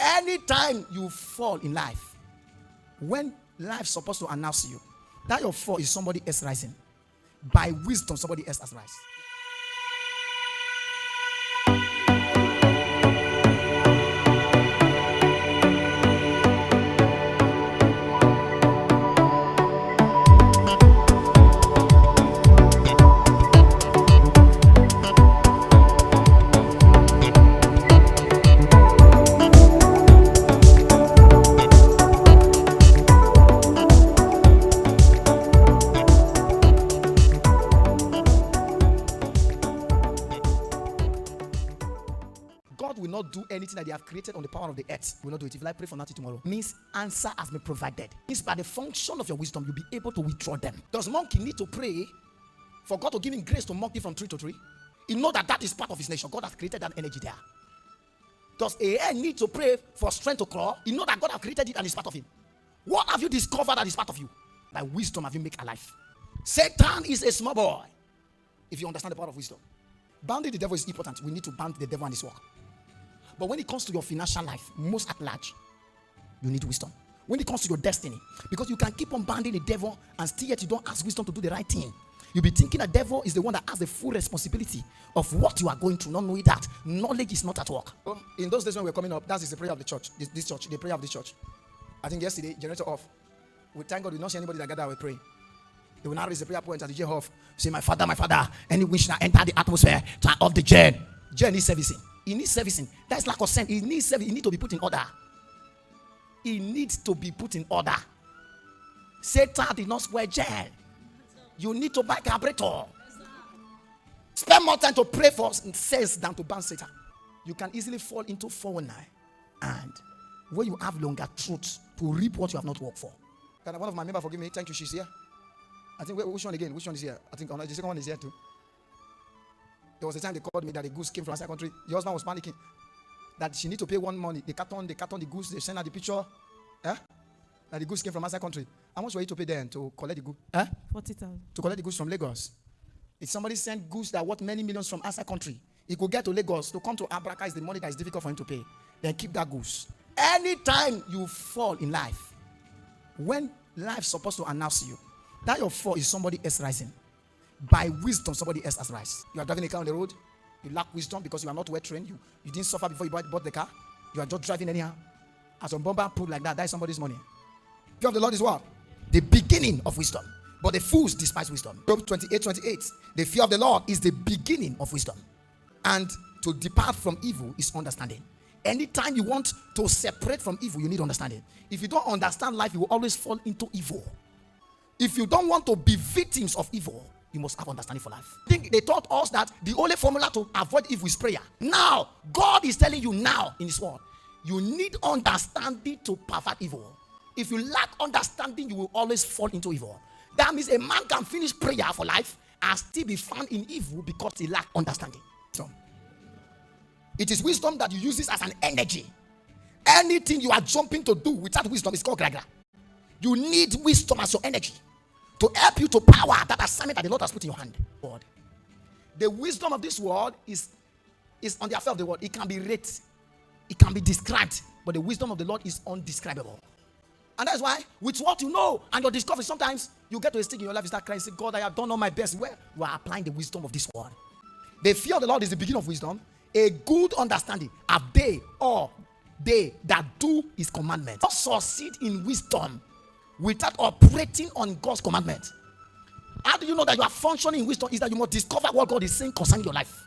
Anytime you fall in life, when life's supposed to announce you that your fall is somebody else rising, by wisdom somebody else has rise. God will not do anything that they have created on the power of the earth. Will not do it. If I pray for nothing tomorrow, means answer has been provided. Means by the function of your wisdom, you'll be able to withdraw them. Does monkey need to pray for God to give him grace to monkey from tree to tree? He know that is part of his nature. God has created that energy there. Does a hare need to pray for strength to crawl? You know that God has created it and it's part of him. What have you discovered that is part of you? By wisdom have you made alive. Satan is a small boy. If you understand the power of wisdom. Bounding the devil is important. We need to bound the devil and his work. But when it comes to your financial life, most at large, you need wisdom. When it comes to your destiny, because you can keep on bounding the devil and still yet you don't ask wisdom to do the right thing. You'll be thinking the devil is the one that has the full responsibility of what you are going through, not knowing that knowledge is not at work. In those days when we were coming up, that is the prayer of the church. This church, the prayer of the church. I think yesterday, generator off. We thank God we don't see anybody that gather we pray. They will now raise the prayer point at the J off. Say, my father, any wish that enter the atmosphere, turn off the gen. Gen needs servicing. He needs servicing. That's lack of sense. He needs service. He needs to be put in order. He needs to be put in order. Satan did not swear jail. You need to buy carburetor. Spend more time to pray for sales than to ban Satan. You can easily fall into 419. And when you have longer truth to reap what you have not worked for. Can one of my members forgive me? Thank you, she's here. I think, which one again? Which one is here? I think the second one is here too. There was a time they called me that the goose came from outside country. Your husband was panicking that she need to pay one money. They carton the goose. They send her the picture. That the goose came from outside country. How much were you to pay then to collect the goose? 40,000. To collect the goose from Lagos. If somebody sent goose that worth many millions from outside country, he could get to Lagos to come to Abraka is the money that is difficult for him to pay. Then keep that goose. Anytime you fall in life, when life's supposed to announce you that your fall is somebody else rising, by wisdom somebody else has rise. You are driving a car on the road, you lack wisdom because you are not well trained. You didn't suffer before you bought the car. You are just driving anyhow. As a bomber put like that is somebody's money. Fear of the Lord is what? The beginning of wisdom. But the fools despise wisdom. Job 28:28. The fear of the Lord is the beginning of wisdom. And to depart from evil is understanding. Anytime you want to separate from evil, you need understanding. If you don't understand life, you will always fall into evil. If you don't want to be victims of evil, you must have understanding for life. I think they taught us that the only formula to avoid evil is prayer. Now, God is telling you now in His word, you need understanding to pervert evil. If you lack understanding, you will always fall into evil. That means a man can finish prayer for life and still be found in evil because he lacks understanding. So, it is wisdom that you use this as an energy. Anything you are jumping to do without wisdom is called gragra. You need wisdom as your energy to help you to power that assignment that the Lord has put in your hand. God. The wisdom of this world is on the affair of the world. It can be rated, it can be described, but the wisdom of the Lord is undescribable. And that's why, with what you know and your discovery, sometimes you get to a stage in your life, you start crying, say, God, I have done all my best. Where you are applying the wisdom of this world. The fear of the Lord is the beginning of wisdom. A good understanding of they that do His commandments. Not succeed in wisdom without operating on God's commandment. How do you know that you are functioning in wisdom? Is that you must discover what God is saying concerning your life.